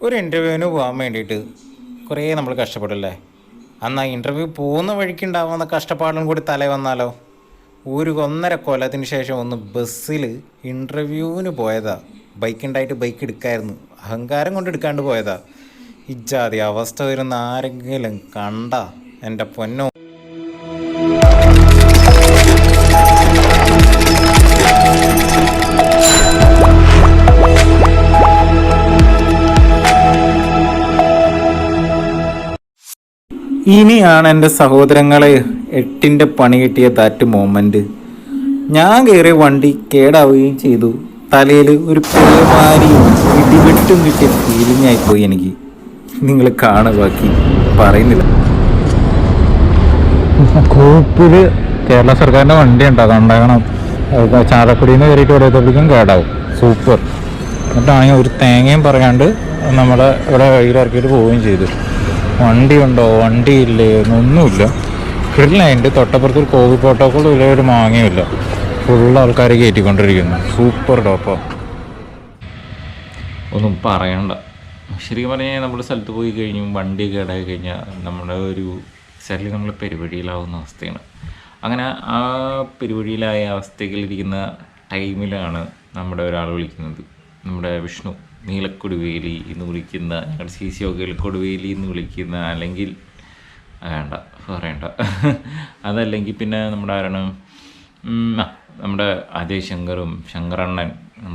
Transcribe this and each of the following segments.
ഒരു ഇൻ്റർവ്യൂവിന് പോകാൻ വേണ്ടിയിട്ട് കുറേ നമ്മൾ കഷ്ടപ്പെടില്ലേ. അന്ന് ആ ഇൻ്റർവ്യൂ പോകുന്ന വഴിക്കുണ്ടാവുന്ന കഷ്ടപ്പാടും കൂടി തലേ വന്നാലോ. 1.5 കൊല്ലത്തിന് ശേഷം ഒന്ന് ബസ്സിൽ ഇൻ്റർവ്യൂവിന് പോയതാ. ബൈക്കുണ്ടായിട്ട് ബൈക്ക് എടുക്കായിരുന്നു, അഹങ്കാരം കൊണ്ട് എടുക്കാണ്ട് പോയതാ. ഇജ്ജാതി അവസ്ഥ വരുന്ന ആരെങ്കിലും കണ്ട എൻ്റെ പൊന്നോ. ഇനിയാണ് എൻ്റെ സഹോദരങ്ങളെ 8ൻ്റെ പണി കിട്ടിയ ദാറ്റ് മൊമെൻ്റ്. ഞാൻ കയറിയ വണ്ടി കേടാവുകയും ചെയ്തു. തലയിൽ ഒരു പേമാരിയും ഇടിവെട്ടും കിട്ടിയ ഫീലിംഗ് ആയിപ്പോയി എനിക്ക്. നിങ്ങൾ കാണുക, ബാക്കി പറയുന്നില്ല. കൂപ്പിൽ കേരള സർക്കാരിൻ്റെ വണ്ടി ഉണ്ടാകും, ഉണ്ടാകണം. ചാലക്കുടിയിൽ നിന്ന് കയറിയിട്ട് ഓരോരുത്തർക്കും കേടാവും. സൂപ്പർ. എന്നിട്ടാണെങ്കിൽ ഒരു തേങ്ങയും പറയാണ്ട് നമ്മുടെ ഇവിടെ വഴിയിലിറക്കിയിട്ട് പോവുകയും ചെയ്തു. വണ്ടി ഉണ്ടോ വണ്ടി ഇല്ലേ ഒന്നുമില്ല. കിടിലതിൻ്റെ തൊട്ടപ്പുറത്തൊരു കോവിഡ് പ്രോട്ടോക്കോൾ ഇല്ല, ഒരു മാങ്ങയുമില്ല. ഫുള്ള് ആൾക്കാർ കയറ്റിക്കൊണ്ടിരിക്കുന്നു. സൂപ്പർ ടോപ്പാ, ഒന്നും പറയണ്ട. ശരിക്കും പറഞ്ഞാൽ നമ്മൾ സ്ഥലത്ത് പോയി കഴിഞ്ഞു വണ്ടി കേടായി കഴിഞ്ഞാൽ നമ്മുടെ ഒരു എക്സാക്ട്ലി നമ്മൾ പെരുവഴിയിലാവുന്ന അവസ്ഥയാണ്. അങ്ങനെ ആ പെരുവഴിയിലായ അവസ്ഥയിലിരിക്കുന്ന ടൈമിലാണ് നമ്മുടെ ഒരാൾ വിളിക്കുന്നത്. നമ്മുടെ വിഷ്ണു നീലക്കൊടുവേലി എന്ന് വിളിക്കുന്ന, ഞങ്ങളുടെ CCO കൊടുവേലി എന്ന് വിളിക്കുന്ന, അല്ലെങ്കിൽ വേണ്ട പറയണ്ട, അതല്ലെങ്കിൽ പിന്നെ നമ്മുടെ ആരാണ്, നമ്മുടെ അജയ് ശങ്കറും ശങ്കറണ്ണൻ,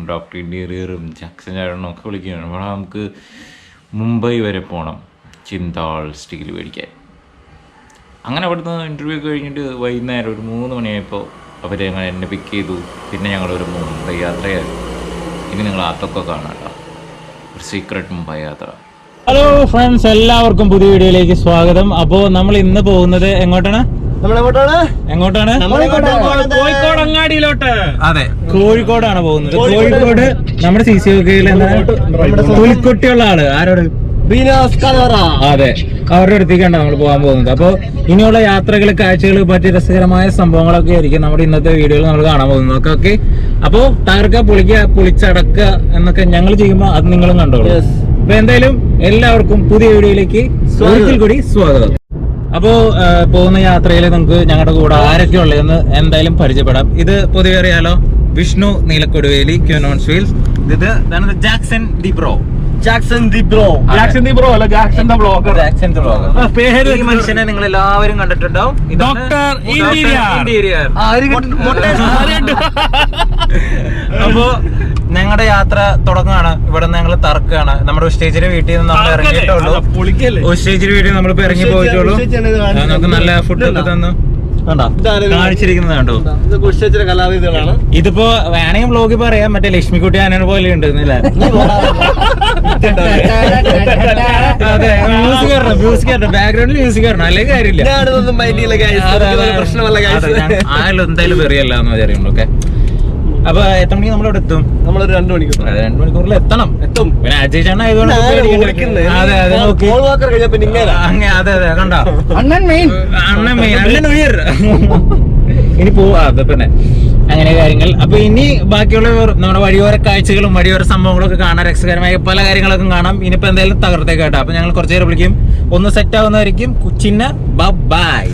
ഡോക്ടർ ഇന്റീരിയറും ജാക്സൺ ചാരണനും ഒക്കെ വിളിക്കുകയാണ്. അപ്പോൾ നമുക്ക് മുംബൈ വരെ പോകണം ചിന്താൾ സ്റ്റീൽ മേടിക്കാൻ. അങ്ങനെ അവിടുന്ന് ഇൻ്റർവ്യൂ കഴിഞ്ഞിട്ട് വൈകുന്നേരം ഒരു 3 മണിയായപ്പോൾ അവർ എന്നെ പിക്ക് ചെയ്തു. പിന്നെ ഞങ്ങളൊരു മുംബൈ യാത്രയായിരുന്നു. ഇനി നിങ്ങൾ അതൊക്കെ കാണാം കേട്ടോ, ഒരു സീക്രട്ട് മുംബൈ യാത്ര. ഹലോ ഫ്രണ്ട്സ്, എല്ലാവർക്കും പുതിയ വീഡിയോയിലേക്ക് സ്വാഗതം. അപ്പോൾ നമ്മൾ ഇന്ന് പോകുന്നത് എങ്ങോട്ടാണ്? കോഴിക്കോട് അങ്ങാടിയിലോട്ട്. അതെ, കോഴിക്കോടാണ് പോകുന്നത്. കോഴിക്കോട് നമ്മുടെ CCO പുലിക്കുട്ടിയുള്ള ആള് ആരോട്, അതെ, അവരുടെ അടുത്തേക്കാണ് നമ്മൾ പോകാൻ പോകുന്നത്. അപ്പോൾ ഇനിയുള്ള യാത്രകൾ, കാഴ്ചകൾ, മറ്റ് രസകരമായ സംഭവങ്ങളൊക്കെ ആയിരിക്കും നമ്മുടെ ഇന്നത്തെ വീഡിയോയിൽ നമ്മൾ കാണാൻ പോകുന്നത്. ഓക്കെ, അപ്പോൾ തകർക്കുക, പൊളിക്കുക, പൊളിച്ചടക്കുക എന്നൊക്കെ ഞങ്ങൾ ചെയ്യുമ്പോൾ അത് നിങ്ങളും കണ്ടോളൂ. അപ്പൊ എന്തായാലും എല്ലാവർക്കും പുതിയ വീഡിയോയിലേക്ക് ഒരിക്കൽ കൂടി സ്വാഗതം. അപ്പോൾ പോകുന്ന യാത്രയിൽ നമുക്ക് ഞങ്ങളുടെ കൂടെ ആരൊക്കെ ഉള്ളതെന്ന് എന്തായാലും പരിചയപ്പെടാം. ഇത് പൊതുവെ അറിയാലോ, വിഷ്ണു നീലക്കൊടുവേലി, ക്യൂനോൺസ് വീൽസ്. ഇത് ജാക്സൺ ദി ബ്രോ. പേര് ഈ മനുഷ്യനെ നിങ്ങൾ എല്ലാവരും കണ്ടിട്ടുണ്ടാവും. Doctor interior. അപ്പോ ഞങ്ങളുടെ യാത്ര തുടങ്ങുകയാണ്. ഇവിടെ ഞങ്ങൾ തറക്കുകയാണ്. നമ്മുടെ സ്റ്റേജിന്റെ വീട്ടിൽ നിന്ന് നമ്മൾ ഇറങ്ങിയിട്ടുള്ളൂ. സ്റ്റേജിന്റെ വീട്ടിൽ നമ്മൾ ഇറങ്ങി പോയിട്ടുള്ളൂ. നമുക്ക് നല്ല ഫുഡ് ഒക്കെ തന്നു കാണിച്ചിരിക്കുന്നത് കണ്ടോ. കലാവിധികളാണ്. ഇതിപ്പോ വേണമെങ്കിൽ വ്ലോഗിൽ പറയാം, മറ്റേ ലക്ഷ്മിക്കുട്ടി ആനനെ പോലെ ഉണ്ട്. അതെ, മ്യൂസിക് വരണം, ബാക്ക്ഗ്രൗണ്ടിൽ മ്യൂസിക് വരണം, അല്ലെങ്കിൽ കാര്യമില്ല. ആയാലും എന്തായാലും വെറിയല്ലാന്ന് വിചാരിക്കുള്ളൂ. ഓക്കെ, അപ്പൊ എത്ര മണിക്ക് നമ്മളിവിടെ എത്തും? നമ്മളൊരു 2 മണിക്കൂർ. 2 മണിക്കൂറിൽ എത്തും. പിന്നെ അജയ് ചേട്ടൻ ആയതുകൊണ്ട് അതെ അതെ കണ്ടോ, അണ്ണൻ മെയിൻ ഉയർ. ഇനി പോവാ പിന്നെ അങ്ങനെ കാര്യങ്ങൾ. അപ്പൊ ഇനി ബാക്കിയുള്ള നമ്മുടെ വഴിയോര കാഴ്ചകളും വഴിയോര സംഭവങ്ങളൊക്കെ കാണാൻ, രസകരമായ പല കാര്യങ്ങളൊക്കെ കാണാം. ഇനിയിപ്പോ എന്തായാലും തകർത്തേക്കാട്ടോ. അപ്പൊ ഞങ്ങൾ കുറച്ചു നേരം വിളിക്കും, ഒന്ന് സെറ്റ് ആവുന്നതായിരിക്കും. Chinna by.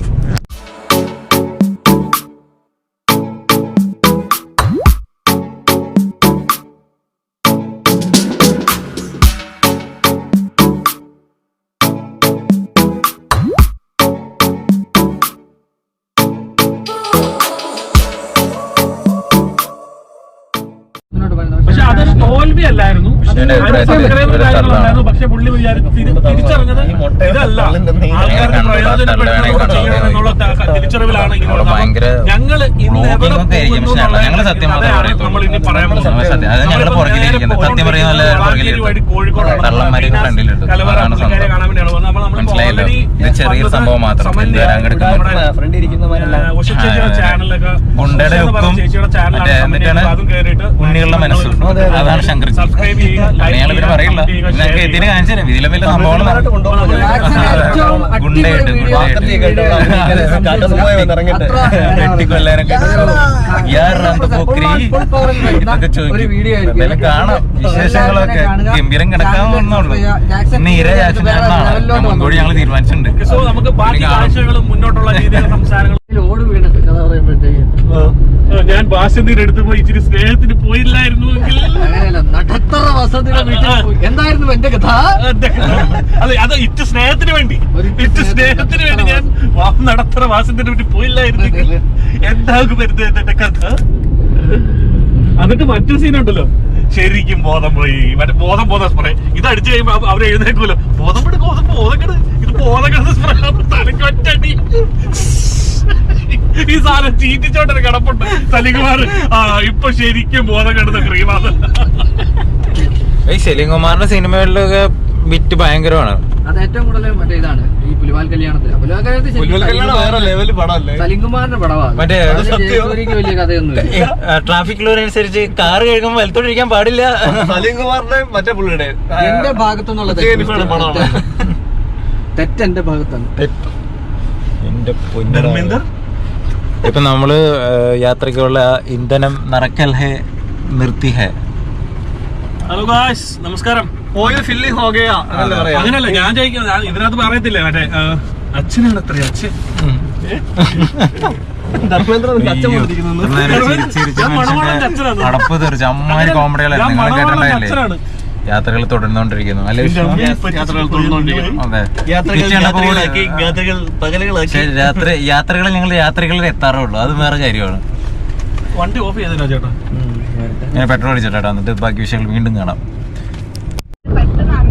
തോൽവിയല്ലായിരുന്നു, പക്ഷെ പുള്ളി തിരിച്ചറിഞ്ഞത് ഇതല്ല, ആൾക്കാർക്ക് പ്രയോജനപ്പെടുത്തുക ചെയ്യണം എന്നുള്ള തിരിച്ചറിവിലാണ്. ഞങ്ങള് ഇന്ന് എവിടെ നമ്മൾ ഇനി പറയാൻ കോഴിക്കോടാണ് കാണാൻ വേണ്ടിയാണ് വന്നത്. അപ്പൊ നമ്മൾ ചെറിയ സംഭവം മാത്രം. ചാനലൊക്കെ ചേച്ചിയുടെ ചാനലാണ്, അതും കയറിയിട്ട് ഉണ്ണികളുടെ മനസ്സ്, അതാണ് ശങ്കർ. സബ്സ്ക്രൈബ് ചെയ്യുക, പിന്നെ പറയില്ല, ഇതിന് കാണിച്ചു തരാം. ഇതിലും വലിയ സംഭവങ്ങൾ വെട്ടിക്കൊല്ലാനൊക്കെ ഇതൊക്കെ ചോദിക്കും. എന്തായാലും കാണാം, വിശേഷങ്ങളൊക്കെ ഗംഭീരം കിടക്കാൻ മുൻകൂടി ഞങ്ങൾ തീരുമാനിച്ചിട്ടുണ്ട്. സോ നമുക്ക് ബാക്കി കാഴ്ചകളും മുന്നോട്ടുള്ള രീതിയിലുള്ള സംസാരങ്ങളും ഞാൻ ബാസിന്റെ അടുത്ത് പോയി ഇച്ചിരി സ്നേഹത്തിന് പോയില്ലായിരുന്നു എന്തായിരുന്നു എന്റെ കഥ? അതെ, അത് ഇറ്റ് സ്നേഹത്തിന് വേണ്ടി ഞാൻ നടത്തറ വാസന്റെ വീട്ടിൽ പോയില്ലായിരുന്നെങ്കിൽ എന്താകും വരുന്നത് എന്റെ കഥ. എന്നിട്ട് മറ്റൊരു സീനുണ്ടല്ലോ, ശരിക്കും ബോധം പോയി, മറ്റേ ബോധം സ്പ്രേ ഇത് അടിച്ചു കഴിയുമ്പോ അവര് എഴുന്നേക്കുമല്ലോ, ബോധം കെട് ഇത് ബോധം കെടുന്ന സ്പ്രേ തലക്ക് ഒറ്റടി. ഈ സാധനം ചീറ്റിച്ചോട്ടൊരു കിടപ്പുണ്ട് സലിംകുമാർ. ഇപ്പൊ ശരിക്കും ബോധം കെടുന്ന ക്രീമാണ്. സലിംകുമാറിന്റെ സിനിമകളിലൊക്കെ വിറ്റ് ഭയങ്കരമാണ്. അത് ഏറ്റവും കൂടുതൽ മറ്റേ ഇതാണ് ഈ പുലിവാൽ കല്യാണത്തിന്. സലിംകുമാറിന്റെ പടമാണ്. മറ്റേ വലിയ കഥയൊന്നുമില്ല. ട്രാഫിക് ലോറി അനുസരിച്ച് കാർ കഴുകുമ്പോൾ വലത്തോട്ടിരിക്കാൻ പാടില്ല. സലിംകുമാറിന്റെ മറ്റേ പുള്ളിയുടെ എന്റെ ഭാഗത്തുനിന്നുള്ള തെറ്റെന്റെ ഭാഗത്താണ്. ഇപ്പൊ നമ്മള് യാത്രയ്ക്കുള്ള ഇന്ധനം നിറയ്ക്കൽ ഹേ നിർത്തി ഹേ. ഹലോ ഗായ്സ്, നമസ്കാരം. ഓയിൽ ഫില്ലിംഗ് ഹോഗയാ അങ്ങനല്ല ഞാൻ ചോദിക്കുന്നത്, ഇതിനകത്ത് പറയത്തില്ലേ മറ്റേ അച്ഛനാണ് അത്ര അച്ഛൻ അടപ്പ് തെറിച്ച് അമ്മാരി കോമഡികളായിരുന്നു നിങ്ങൾ കേട്ടിട്ടുണ്ടായില്ലേ? യാത്രകൾ തുടർന്നുകൊണ്ടിരിക്കുന്നു അല്ലെ? യാത്രകൾ ഞങ്ങൾ യാത്രകളിൽ എത്താറുള്ളൂ, അത് വേറെ കാര്യമാണ്. വണ്ടി ഓഫ് ചെയ്തില്ല ചേട്ടാ, ഞാൻ പെട്രോൾ അടിച്ചിട്ടാ. എന്നിട്ട് ബാക്കി വിഷയങ്ങൾ വീണ്ടും കാണാം.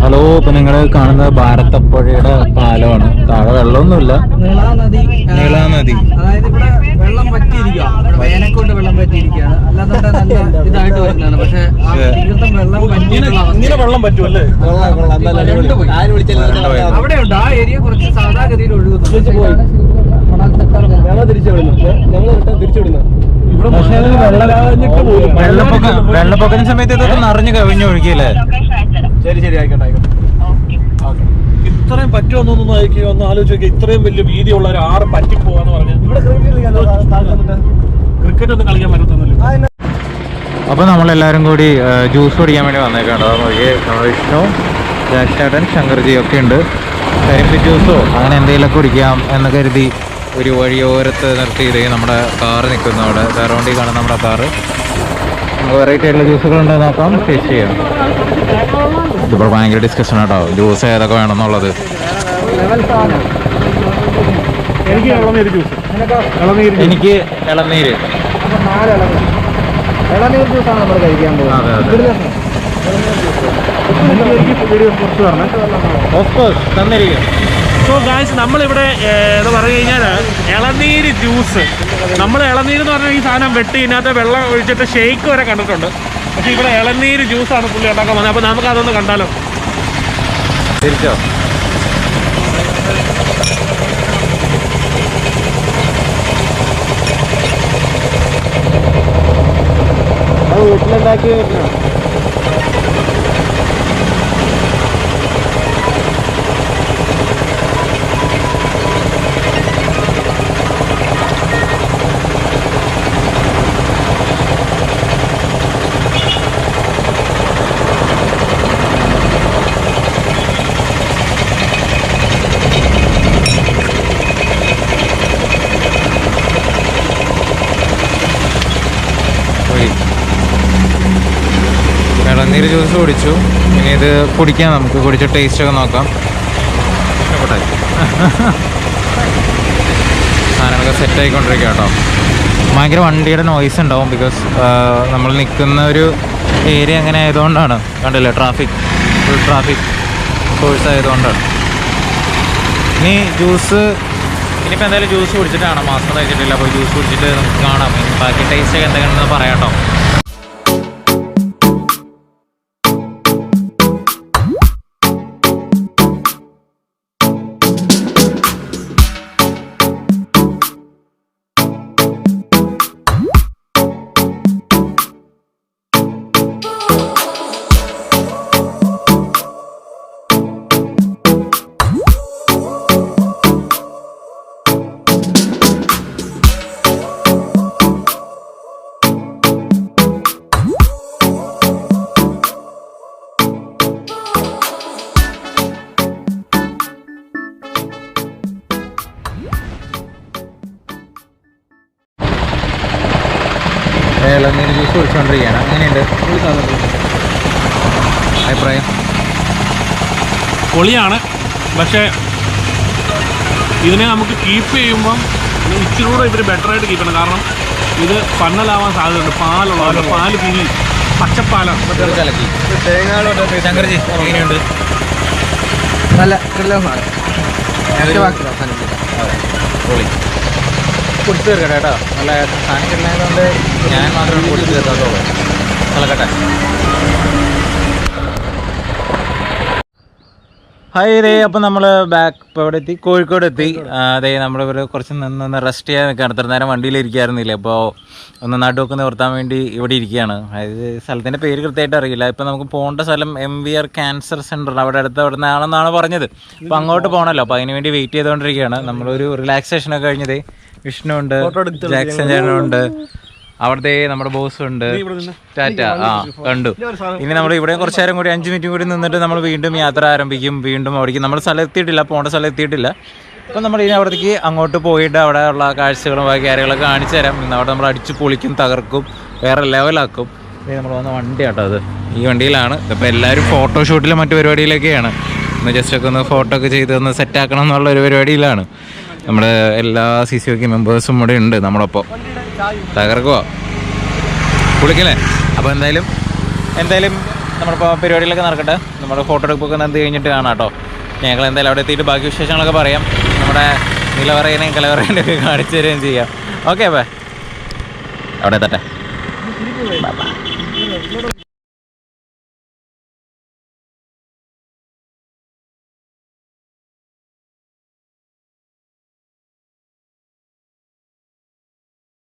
ഹലോ, ഇപ്പൊ നിങ്ങൾ കാണുന്നത് ഭാരതപ്പുഴയുടെ പാലമാണ്. താഴെ വെള്ളമൊന്നുമില്ല, നീളാനദി. അതായത് ഇവിടെ വെള്ളം പറ്റിയിരിക്കുക, വേനൽക്കൊണ്ട് വെള്ളം പറ്റിയിരിക്കുകയാണ്. അല്ലാതെ നല്ല ഇതായിട്ട് വരുന്നതാണ്. പക്ഷെ ഇങ്ങനെ വെള്ളം പറ്റുമല്ലേ? അവിടെയുണ്ട് ആ ഏരിയ കുറച്ച് സാധാഗതിയിൽ ഒഴുകുന്നു. വെള്ളപ്പൊക്കത്തിന് സമയത്ത് ഇതൊക്കെ നിറഞ്ഞു കവിഞ്ഞു ഒഴുകിയല്ലേ? ശരി ആയിക്കോട്ടെ. ഇത്രയും പറ്റുമെന്നൊന്നും ആയിരിക്കും, ഒന്ന് ആലോചിച്ച് നോക്കിയാൽ ഇത്രയും വലിയ വീതിയുള്ള ഒരു ആറ് പറ്റിപ്പോവാന്ന് പറഞ്ഞാൽ ക്രിക്കറ്റ് ഒന്നും കളിക്കാൻ പറ്റത്തൊന്നുമില്ല. അപ്പോൾ നമ്മളെല്ലാവരും കൂടി ജ്യൂസ് കുടിക്കാൻ വേണ്ടി വന്നേക്കാണ്. വിഷ്ണു, ജാക്ചേട്ടൻ, ശങ്കർജി ഒക്കെ ഉണ്ട്. കരിമ്പ് ജ്യൂസോ അങ്ങനെ എന്തെങ്കിലുമൊക്കെ കുടിക്കാം എന്ന് കരുതി ഒരു വഴിയോരത്ത് നിർത്തിയത് നമ്മുടെ കാറ് നിൽക്കുന്നു. അവിടെ സറൗണ്ടിൽ കാണുന്ന നമ്മുടെ കാറ്. നമുക്ക് വെറൈറ്റി ആയിട്ടുള്ള ജ്യൂസുകളുണ്ടോ നോക്കാം, ടേസ്റ്റ് ചെയ്യാം. ഇതിപ്പോൾ ഭയങ്കര ഡിസ്കഷൻ കേട്ടോ, ജ്യൂസ് ഏതൊക്കെ വേണമെന്നുള്ളത്. എനിക്ക് ഇളനീര് ജ്യൂസാണ് നമ്മൾ കഴിക്കാൻ പോകുന്നത്. തന്നിരിക്കും. സോ ഗായ്സ്, നമ്മളിവിടെ എന്ന് പറഞ്ഞു കഴിഞ്ഞാൽ ഇളനീര് ജ്യൂസ്. നമ്മൾ ഇളനീര് എന്ന് പറഞ്ഞാൽ ഈ സാധനം വെട്ടി ഇതിനകത്ത് വെള്ളം ഒഴിച്ചിട്ട് ഷെയ്ക്ക് വരെ കണ്ടിട്ടുണ്ട്. പക്ഷെ ഇവിടെ ഇളനീര് ജ്യൂസാണ് പുള്ളി ഉണ്ടാക്കാൻ വന്നത്. അപ്പോൾ നമുക്ക് അതൊന്ന് കണ്ടാലോ? തിരിച്ചോ? അത് വീട്ടിലുണ്ടാക്കി വെക്കണം. ഇളനീര് ജ്യൂസ് കുടിച്ചു. ഇനി ഇത് കുടിക്കാം, നമുക്ക് കുടിച്ച ടേസ്റ്റൊക്കെ നോക്കാം. ഇഷ്ടപ്പെട്ടെ സാധനങ്ങളൊക്കെ സെറ്റായിക്കൊണ്ടിരിക്കുക കേട്ടോ. ഭയങ്കര വണ്ടിയുടെ നോയ്സ് ഉണ്ടാവും, ബിക്കോസ് നമ്മൾ നിൽക്കുന്ന ഒരു ഏരിയ അങ്ങനെ ആയതുകൊണ്ടാണ്. കണ്ടില്ലേ, ഫുൾ ട്രാഫിക് സോഴ്സ് ആയതുകൊണ്ടാണ്. ഇനി ഇനിയിപ്പോൾ എന്തായാലും ജ്യൂസ് കുടിച്ചിട്ടാണ്, മാസ്ക് കഴിച്ചിട്ടില്ല. അപ്പോൾ ജ്യൂസ് കുടിച്ചിട്ട് നമുക്ക് കാണാം. ബാക്കി ടേസ്റ്റൊക്കെ എന്തെങ്കിലും പറയാം കേട്ടോ. ഇളനീര് ജ്യൂസ് കുടിച്ചുകൊണ്ടിരിക്കുകയാണ്. അങ്ങനെയുണ്ട് അഭിപ്രായം? പൊളിയാണ്. പക്ഷേ ഇതിനെ നമുക്ക് കീപ്പ് ചെയ്യുമ്പം ഇച്ചിരി കൂടെ ഇവർ ബെറ്ററായിട്ട് കീപ്പ് ചെയ്യണം. കാരണം ഇത് പന്നലാവാൻ സാധ്യതയുണ്ട്. പാലുള്ളതാണ്, പാല് പിരി പച്ചപ്പാലാണ്. കലക്കി ശങ്കർജി എങ്ങനെയുണ്ട്? നല്ല കിടലമാണ്. പൊളി. കുടിച്ചു തീർക്കട്ടെ കേട്ടോ. നല്ല സാധനം കിട്ടുന്നതുകൊണ്ട് ഞാൻ മാത്രമേ കുടിച്ചു തീർക്കാത്തുള്ളൂ. കളക്കട്ടെ. ഹായ് ദേ, അപ്പോൾ നമ്മൾ ബാക്ക് ഇപ്പോൾ ഇവിടെ എത്തി, കോഴിക്കോട് എത്തി. അതേ നമ്മളിവിടെ കുറച്ച് നിന്ന് റെസ്റ്റ് ചെയ്യാൻ നിൽക്കുകയാണ്. ഇത്ര നേരം വണ്ടിയിലിരിക്കാറുന്നില്ല. അപ്പോൾ ഒന്ന് നടുവൊക്കെ നിർത്താൻ വേണ്ടി ഇവിടെ ഇരിക്കുകയാണ്. അതായത് സ്ഥലത്തിൻ്റെ പേര് കൃത്യമായിട്ട് അറിയില്ല. ഇപ്പോൾ നമുക്ക് പോകേണ്ട സ്ഥലം MVR ക്യാൻസർ സെൻ്റർ അവിടെ അടുത്ത് അവിടെ നിന്നാണെന്നാണ് പറഞ്ഞത്. അപ്പോൾ അങ്ങോട്ട് പോകണമല്ലോ. അപ്പോൾ അതിന് വേണ്ടി വെയിറ്റ് ചെയ്തുകൊണ്ടിരിക്കുകയാണ്. നമ്മളൊരു റിലാക്സേഷനൊക്കെ കഴിഞ്ഞത് വിഷ്ണു ഉണ്ട്, ജാക്സൺ ചേട്ടനുണ്ട്, അവിടുത്തെ നമ്മുടെ ബോസും ഉണ്ട്. ടാറ്റ. കണ്ടു. ഇനി നമ്മൾ ഇവിടെ കുറച്ച് നേരം കൂടി 5 മിനിറ്റ് കൂടി നിന്നിട്ട് നമ്മൾ വീണ്ടും യാത്ര ആരംഭിക്കും. വീണ്ടും അവിടേക്ക് നമ്മൾ സ്ഥലം എത്തിയിട്ടില്ല, പോകേണ്ട സ്ഥലം എത്തിയിട്ടില്ല. അപ്പം നമ്മൾ ഇനി അവിടത്തേക്ക് അങ്ങോട്ട് പോയിട്ട് അവിടെ ഉള്ള കാഴ്ചകളും ബാക്കി കാര്യങ്ങളൊക്കെ കാണിച്ചു തരാം. ഇന്ന് അവിടെ നമ്മൾ അടിച്ച് പൊളിക്കും, തകർക്കും, വേറെ ലെവലാക്കും. ഇനി നമ്മൾ വന്ന വണ്ടി കേട്ടോ, അത് ഈ വണ്ടിയിലാണ്. ഇപ്പോൾ എല്ലാവരും ഫോട്ടോഷൂട്ടിലും മറ്റു പരിപാടിയിലൊക്കെയാണ്. ഒന്ന് ജസ്റ്റ് ഒക്കെ ഒന്ന് ഫോട്ടോ ഒക്കെ ചെയ്ത് ഒന്ന് സെറ്റാക്കണം എന്നുള്ളൊരു പരിപാടിയിലാണ്. നമ്മുടെ എല്ലാ CCOK മെമ്പേഴ്സും ഇവിടെ ഉണ്ട് നമ്മളൊപ്പം. തകർക്കുക, കുളിക്കല്ലേ. അപ്പോൾ എന്തായാലും നമ്മളിപ്പോൾ പരിപാടികളൊക്കെ നടക്കട്ടെ. നമ്മുടെ ഫോട്ടോ എടുപ്പൊക്കെ എന്ത് കഴിഞ്ഞിട്ട് കാണാം കേട്ടോ. ഞങ്ങൾ എന്തായാലും അവിടെ എത്തിയിട്ട് ബാക്കി വിശേഷങ്ങളൊക്കെ പറയാം. നമ്മുടെ നിലവറേനെയും കലവറേനെയും ഒക്കെ കാണിച്ചു തരികയും ചെയ്യാം. ഓക്കെ, അപ്പോൾ അവിടെ എത്തട്ടെ.